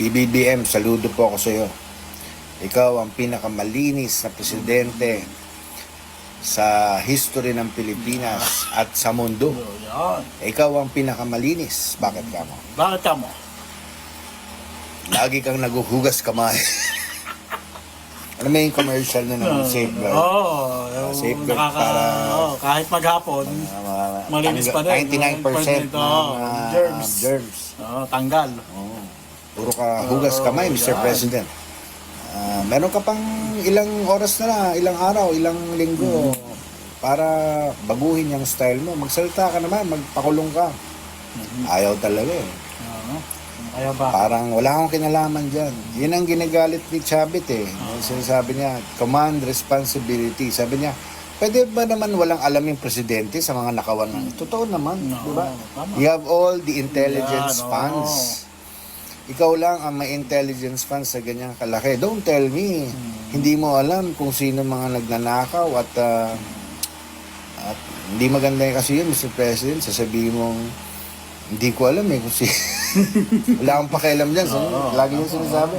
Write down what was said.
PBBM, saludo po ako sa iyo. Ikaw ang pinakamalinis na presidente sa history ng Pilipinas at sa mundo. Yan. Ikaw ang pinakamalinis. Bakit ka mo? Bakit ka mo? Lagi kang naguhugas kamay. Ano may yung commercial na ng safeguard? Oo. Safeguard para kahit maghapon, malinis pa rin. 99% ng germs. Tanggal. Puro ka hugas kamay, Mr. President. Meron ka pang ilang oras na lang, ilang araw, ilang linggo para baguhin yung style mo. Magsalita ka naman, magpakulong ka. Ayaw talaga eh. Kaya ba? Parang wala akong kinalaman dyan. Yun ang ginagalit ni Chavit eh. Sinasabi niya, command responsibility. Sabi niya, pwede ba naman walang alam yung presidente sa mga nakawan ng totoo naman, di ba? You have all the intelligence funds. Ikaw lang ang may intelligence funds sa ganyang kalaki. Don't tell me, hindi mo alam kung sino mga nagnanakaw at hindi maganda kasi yun, Mr. President. Sasabihin mong, hindi ko alam eh kung wala akong pakialam dyan. Lagi yung sinasabi.